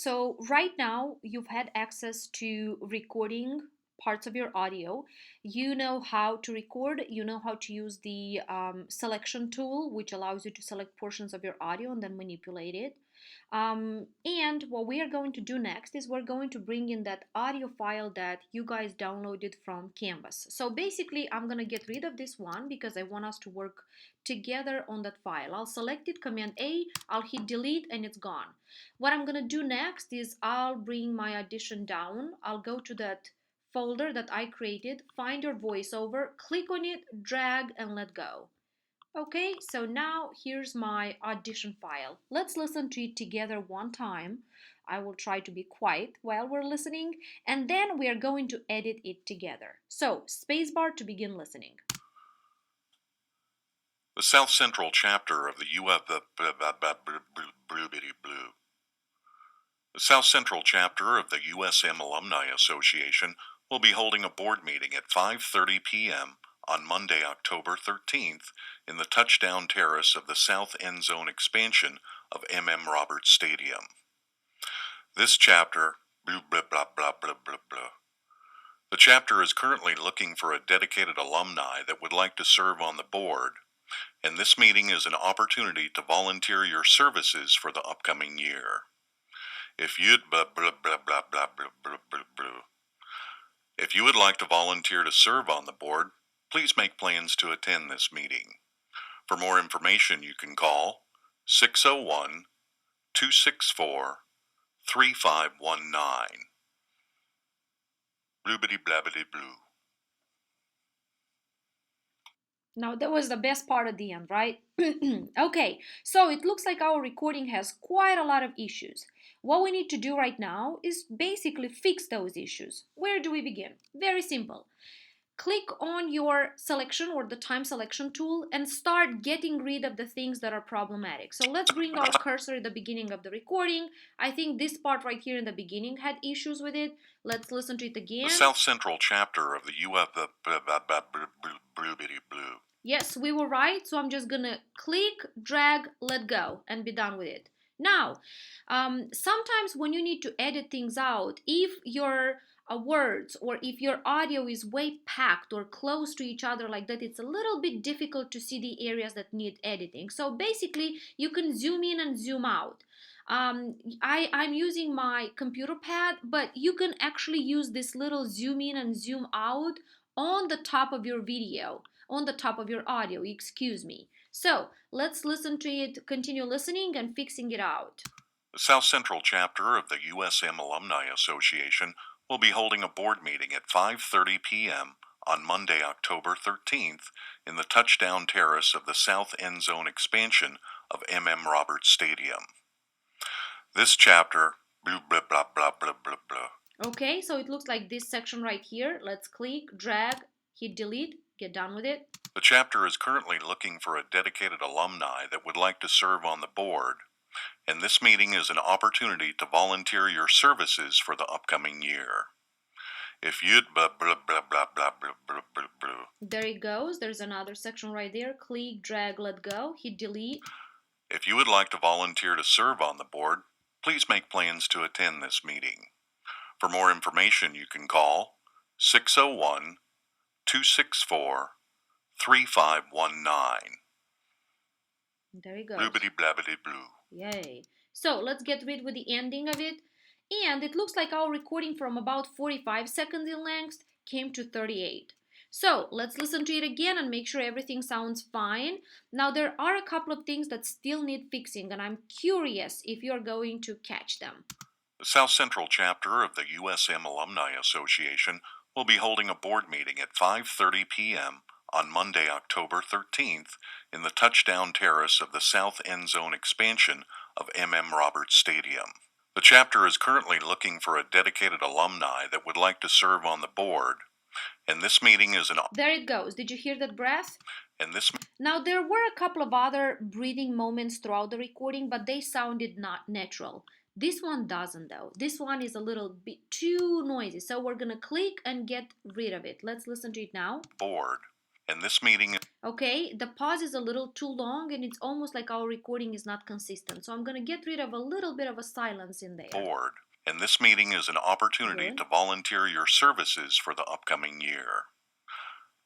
so right now you've had access to recording parts of your audio. You know how to record, you know how to use the selection tool, which allows you to select portions of your audio and then manipulate it. And what we are going to do next is we're going to bring in that audio file that you guys downloaded from Canvas. So basically, I'm going to get rid of this one because I want us to work together on that file. I'll select it, Command A, I'll hit delete, and it's gone. What I'm going to do next is I'll bring my Audition down. I'll go to that folder that I created, find your voiceover, click on it, drag, and let go. Okay, so now here's my Audition file. Let's listen to it together one time. I will try to be quiet while we're listening, and then we are going to edit it together. So, spacebar to begin listening. The South Central chapter of the South Central chapter of the USM Alumni Association will be holding a board meeting at 5:30 p.m. on Monday, October 13th in the touchdown terrace of the South End Zone expansion of M.M. Roberts Stadium. This chapter, blah, blah, blah, blah, blah, blah, blah. The chapter is currently looking for a dedicated alumni that would like to serve on the board, and this meeting is an opportunity to volunteer your services for the upcoming year. If you'd blah, blah, blah, blah, blah, blah, blah, blah, blah. If you would like to volunteer to serve on the board, please make plans to attend this meeting. For more information, you can call 601-264-3519. Bloobity blabbity blue. Now that was the best part at the end, right? Okay, so it looks like our recording has quite a lot of issues. What we need to do right now is basically fix those issues. Where do we begin? Very simple. Click on your selection or the time selection tool and start getting rid of the things that are problematic. So let's bring our cursor at the beginning of the recording. I think this part right here in the beginning had issues with it. Let's listen to it again. The South Central chapter of the blue. Yes, we were right. So I'm just gonna click, drag, let go, and be done with it. Now, sometimes when you need to edit things out, if your words or if your audio is way packed or close to each other like that, it's a little bit difficult to see the areas that need editing. So basically, you can zoom in and zoom out. I'm using my computer pad, but you can actually use this little zoom in and zoom out on the top of your video, on the top of your audio, excuse me. So let's listen to it, continue listening and fixing it out. The South Central chapter of the USM Alumni Association will be holding a board meeting at 5:30 p.m. on Monday, October 13th in the touchdown terrace of the South End Zone expansion of M.M. Roberts Stadium. This chapter, blah, blah, blah, blah, blah, blah, blah. Okay, so it looks like this section right here. Let's click, drag, hit delete, get done with it. The chapter is currently looking for a dedicated alumni that would like to serve on the board, and this meeting is an opportunity to volunteer your services for the upcoming year. If you'd blah, blah, blah, blah, blah, blah, blah, blah, blah. There it goes. There's another section right there. Click, drag, let go, hit delete. If you would like to volunteer to serve on the board, please make plans to attend this meeting. For more information, you can call 601-264-3519. There you go. Bloobity blabbity blue. Yay. So let's get rid with the ending of it. And it looks like our recording from about 45 seconds in length came to 38. So let's listen to it again and make sure everything sounds fine. Now there are a couple of things that still need fixing and I'm curious if you're going to catch them. The South Central chapter of the USM Alumni Association will be holding a board meeting at 5:30 p.m. on Monday, October 13th in the touchdown terrace of the South End Zone expansion of M.M. Roberts Stadium. The chapter is currently looking for a dedicated alumni that would like to serve on the board, and this meeting is an... There it goes. Did you hear that breath? And this... Now, there were a couple of other breathing moments throughout the recording, but they sounded not natural. This one doesn't though. This one is a little bit too noisy, so we're gonna click and get rid of it. Let's listen to it now. Board. And this meeting. Okay, the pause is a little too long and it's almost like our recording is not consistent. So I'm going to get rid of a little bit of a silence in there. Board. And this meeting is an opportunity Good. to volunteer your services for the upcoming year.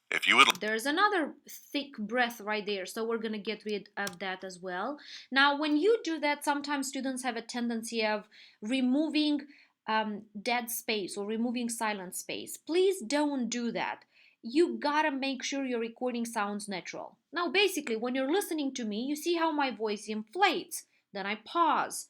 If you would. There's another thick breath right there, so we're going to get rid of that as well. Now, when you do that, sometimes students have a tendency of removing dead space or removing silent space. Please don't do that. You gotta make sure your recording sounds natural. Now, basically, when you're listening to me, you see how my voice inflates. Then I pause.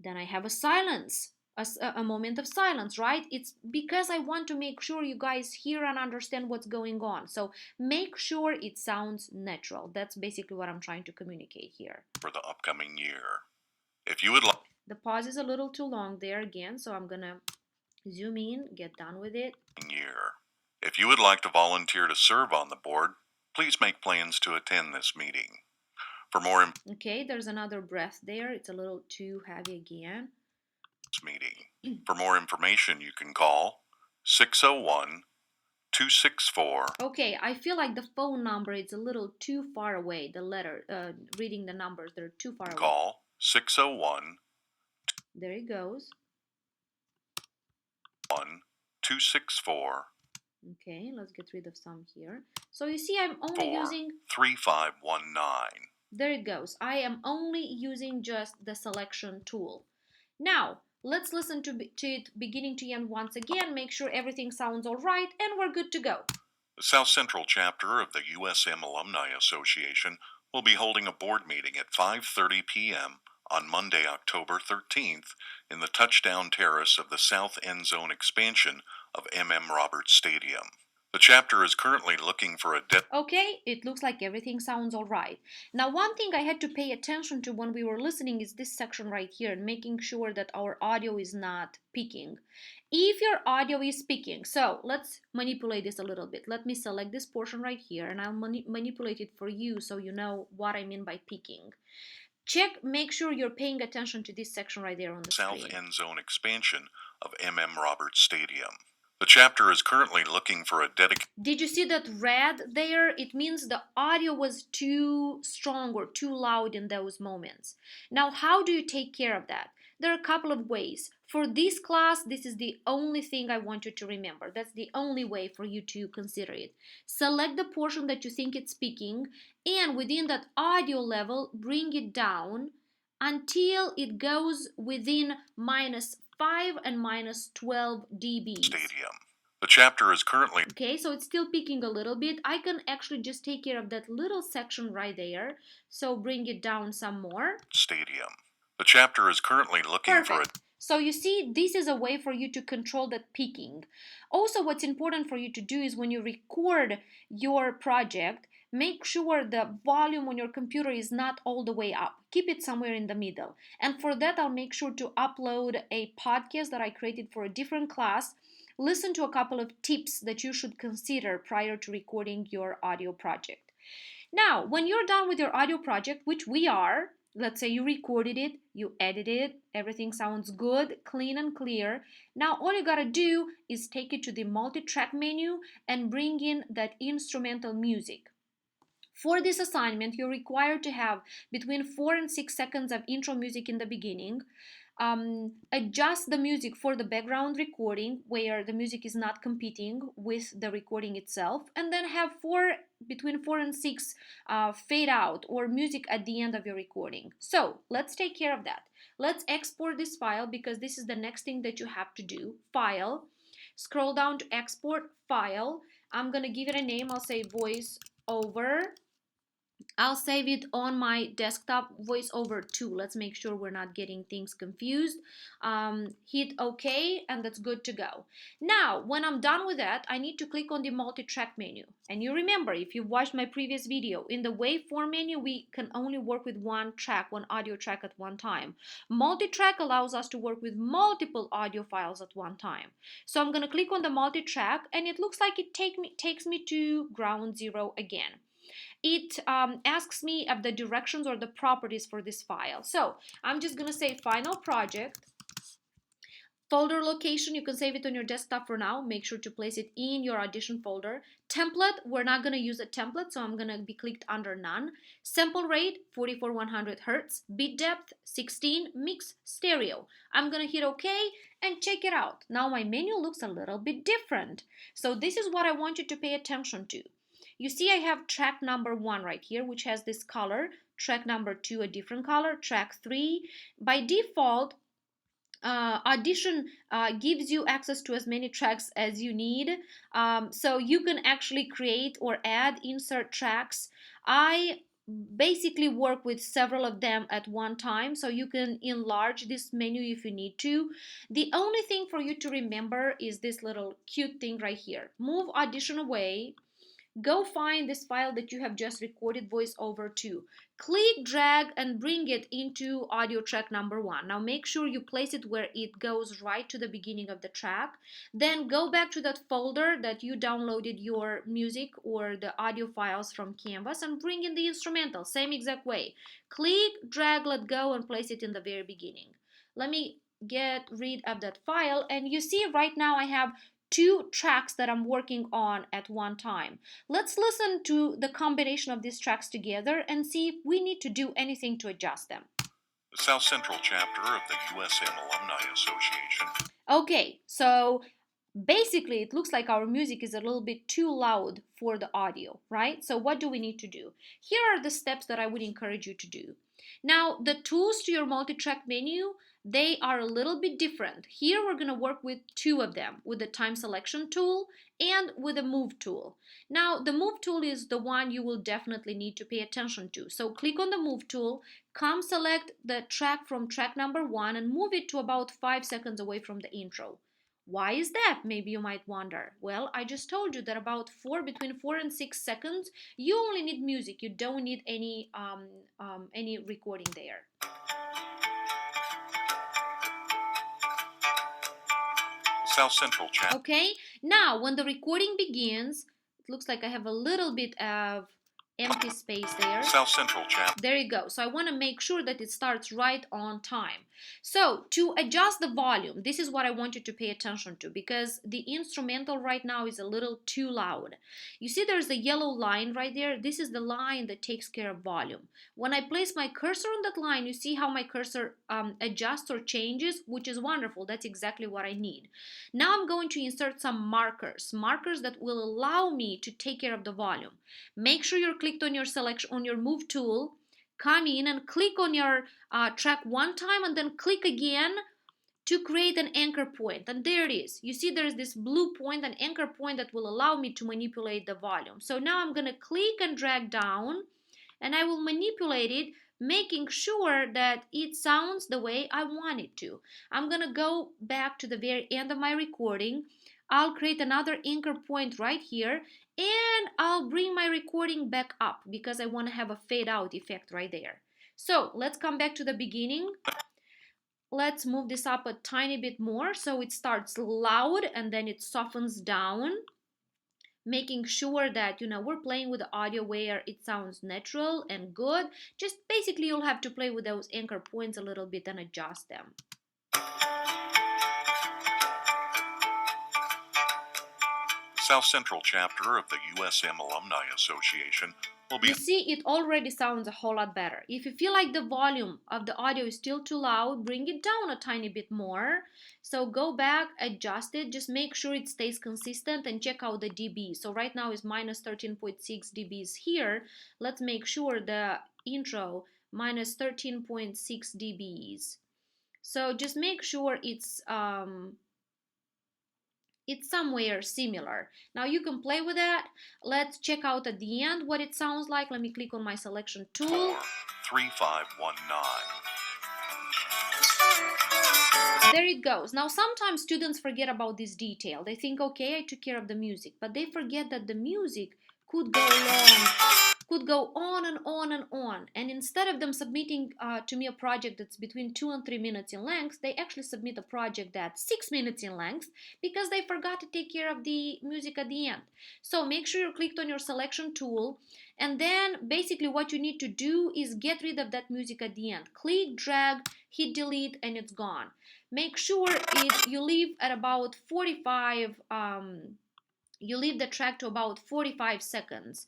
Then I have a silence, a moment of silence, right? It's because I want to make sure you guys hear and understand what's going on. So make sure it sounds natural. That's basically what I'm trying to communicate here. For the upcoming year. If you would like. The pause is a little too long there again, so I'm gonna zoom in, get done with it. Year. If you would like to volunteer to serve on the board, please make plans to attend this meeting. For more Okay, there's another breath there. It's a little too heavy again. Meeting. For more information, you can call 601 264. Okay, I feel like the phone number is a little too far away. The letter, reading the numbers, they're too far away. Call 601. There it goes. 264. Okay, let's get rid of some here. So you see I'm only using 3519. There it goes. I am only using just the selection tool. Now, let's listen to it beginning to end once again, make sure everything sounds all right, and we're good to go. The South Central chapter of the USM Alumni Association will be holding a board meeting at 5:30 p.m. on Monday, October 13th in the touchdown terrace of the South End Zone expansion of M.M. Roberts Stadium. The chapter is currently looking for a Okay, it looks like everything sounds all right. Now, one thing I had to pay attention to when we were listening is this section right here, and making sure that our audio is not peaking. If your audio is peaking, so let's manipulate this a little bit. Let me select this portion right here, and I'll manipulate it for you so you know what I mean by peaking. Make sure you're paying attention to this section right there on the South screen. End Zone expansion of M.M. Roberts Stadium. The chapter is currently looking for a dedicated. Did you see that red there? It means the audio was too strong or too loud in those moments. Now, how do you take care of that? There are a couple of ways. For this class, this is the only thing I want you to remember. That's the only way for you to consider it. Select the portion that you think it's speaking, and within that audio level, bring it down until it goes within -5 and -12 dB. Stadium. The chapter is currently. Okay, so it's still peaking a little bit. I can actually just take care of that little section right there. So bring it down some more. Stadium. The chapter is currently looking Perfect. for a. So you see, this is a way for you to control that peaking. Also, what's important for you to do is when you record your project, make sure the volume on your computer is not all the way up. Keep it somewhere in the middle. And for that, I'll make sure to upload a podcast that I created for a different class. Listen to a couple of tips that you should consider prior to recording your audio project. Now, when you're done with your audio project, which we are, let's say you recorded it, you edited it, everything sounds good, clean and clear. Now all you gotta do is take it to the multi-track menu and bring in that instrumental music. For this assignment, you're required to have between 4 and 6 seconds of intro music in the beginning. Adjust the music for the background recording where the music is not competing with the recording itself, and then have between 4 and 6 fade out or music at the end of your recording. So let's take care of that. Let's export this file because this is the next thing that you have to do. File, scroll down to export file. I'm gonna give it a name. I'll say voice over. I'll save it on my desktop, voiceover 2. Let's make sure we're not getting things confused. Hit OK, and that's good to go. Now, when I'm done with that, I need to click on the multi-track menu. And you remember, if you've watched my previous video, in the waveform menu, we can only work with one track, one audio track at one time. Multi-track allows us to work with multiple audio files at one time. So I'm going to click on the multi-track, and it looks like it takes me to ground zero again. It asks me of the directions or the properties for this file. So I'm just going to say final project. Folder location, you can save it on your desktop for now. Make sure to place it in your Audition folder. Template, we're not going to use a template, so I'm going to be clicked under none. Sample rate, 44/100 Hertz. Bit depth, 16. Mix, stereo. I'm going to hit OK and check it out. Now my menu looks a little bit different. So this is what I want you to pay attention to. You see I have track number 1 right here, which has this color. Track number 2, a different color. Track 3. By default, Audition gives you access to as many tracks as you need, so you can actually create or add insert tracks. I basically work with several of them at one time, so you can enlarge this menu if you need to. The only thing for you to remember is this little cute thing right here. Move Audition away. Go find this file that you have just recorded voiceover to. Click, drag, and bring it into audio track number 1. Now make sure you place it where it goes right to the beginning of the track. Then go back to that folder that you downloaded your music or the audio files from Canvas and bring in the instrumental, same exact way. Click, drag, let go, and place it in the very beginning. Let me get rid of that file, and you see right now I have 2 tracks that I'm working on at one time. Let's listen to the combination of these tracks together and see if we need to do anything to adjust them. The South Central chapter of the USM Alumni Association. Okay, so basically it looks like our music is a little bit too loud for the audio, right? So what do we need to do? Here are the steps that I would encourage you to do. Now, the tools to your multi-track menu, they are a little bit different. Here we're going to work with 2 of them, with the time selection tool and with the move tool. Now, the move tool is the one you will definitely need to pay attention to. So click on the move tool, come select the track from track number 1 and move it to about 5 seconds away from the intro. Why is that? Maybe you might wonder. Well, I just told you that between 4 and 6 seconds, you only need music. You don't need any recording there. South Central channel. Okay, now when the recording begins, it looks like I have a little bit of empty space there. South Central channel. There you go. So I want to make sure that it starts right on time. So to adjust the volume, this is what I want you to pay attention to, because the instrumental right now is a little too loud. You see there's a yellow line right there. This is the line that takes care of volume. When I place my cursor on that line, you see how my cursor adjusts or changes, which is wonderful. That's exactly what I need. Now I'm going to insert some markers that will allow me to take care of the volume. Make sure you're clicked on your selection on your move tool. Come in and click on your track one time and then click again to create an anchor point. And there it is. You see there's this blue point, an anchor point that will allow me to manipulate the volume. So now I'm going to click and drag down and I will manipulate it, making sure that it sounds the way I want it to. I'm going to go back to the very end of my recording. I'll create another anchor point right here and I'll bring my recording back up because I want to have a fade out effect right there. So let's come back to the beginning. Let's move this up a tiny bit more so it starts loud and then it softens down, making sure that we're playing with the audio where it sounds natural and good. Just basically you'll have to play with those anchor points a little bit and adjust them. South Central chapter of the USM Alumni Association will be... You see, it already sounds a whole lot better. If you feel like the volume of the audio is still too loud, bring it down a tiny bit more. So go back, adjust it, just make sure it stays consistent and check out the dB. So right now is minus 13.6 dBs here. Let's make sure the intro minus 13.6 dBs. So just make sure it's somewhere similar. Now you can play with that. Let's check out at the end what it sounds like. Let me click on my selection tool. 43519. There it goes. Now sometimes students forget about this detail. They think, okay, I took care of the music, but they forget that the music could go on and on and on. And instead of them submitting to me a project that's between 2 and 3 minutes in length, they actually submit a project that's 6 minutes in length because they forgot to take care of the music at the end. So make sure you're clicked on your selection tool, and then basically what you need to do is get rid of that music at the end. Click, drag, hit delete, and it's gone. make sure you leave at about 45, you leave the track to about 45 seconds,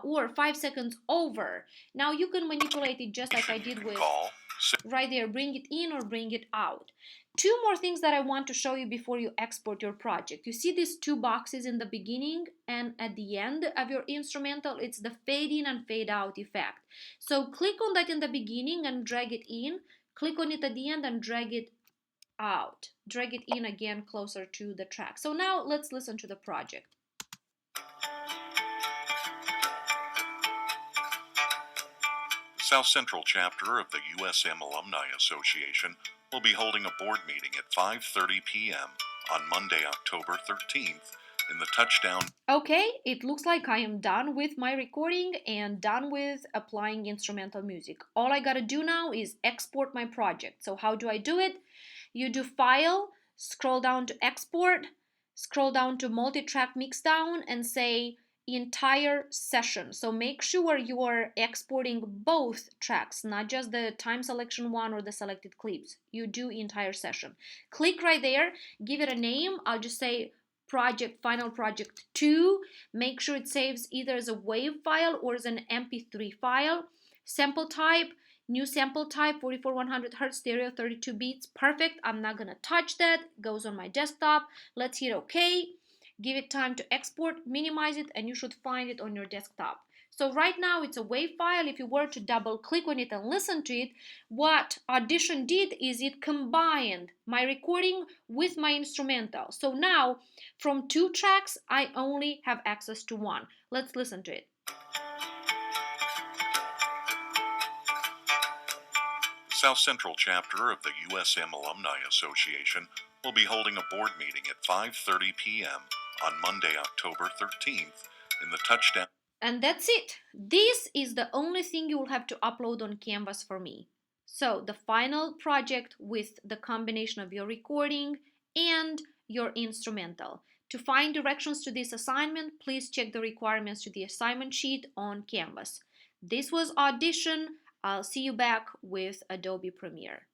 or 5 seconds over. Now you can manipulate it just like I did with right there, bring it in or bring it out. Two more things that I want to show you before you export your project. You see these two boxes in the beginning and at the end of your instrumental? It's the fade in and fade out effect. So click on that in the beginning and drag it in. Click on it at the end and drag it out. Drag it in again closer to the track. So now let's listen to the project. South Central chapter of the USM Alumni Association will be holding a board meeting at 5:30 p.m. on Monday, October 13th in the Touchdown. Okay, it looks like I am done with my recording and done with applying instrumental music. All I gotta do now is export my project. So how do I do it? You do File, scroll down to Export, scroll down to Multi-Track Mixdown and say entire session. So make sure you are exporting both tracks, not just the time selection one or the selected clips. You do entire session. Click right there, give it a name. I'll just say final project 2. Make sure it saves either as a WAV file or as an MP3 file. Sample type, new sample type, 44 100 Hz stereo, 32 beats. Perfect. I'm not gonna touch that. Goes on my desktop. Let's hit OK. Give it time to export, minimize it, and you should find it on your desktop. So right now it's a WAV file. If you were to double click on it and listen to it, what Audition did is it combined my recording with my instrumental. So now from 2 tracks, I only have access to 1. Let's listen to it. The South Central chapter of the USM Alumni Association will be holding a board meeting at 5:30 p.m. on Monday, October 13th in the Touchdown. And that's it. This is the only thing you will have to upload on Canvas for me. So the final project with the combination of your recording and your instrumental. To find directions to this assignment, please check the requirements to the assignment sheet on Canvas. This was Audition. I'll see you back with Adobe Premiere.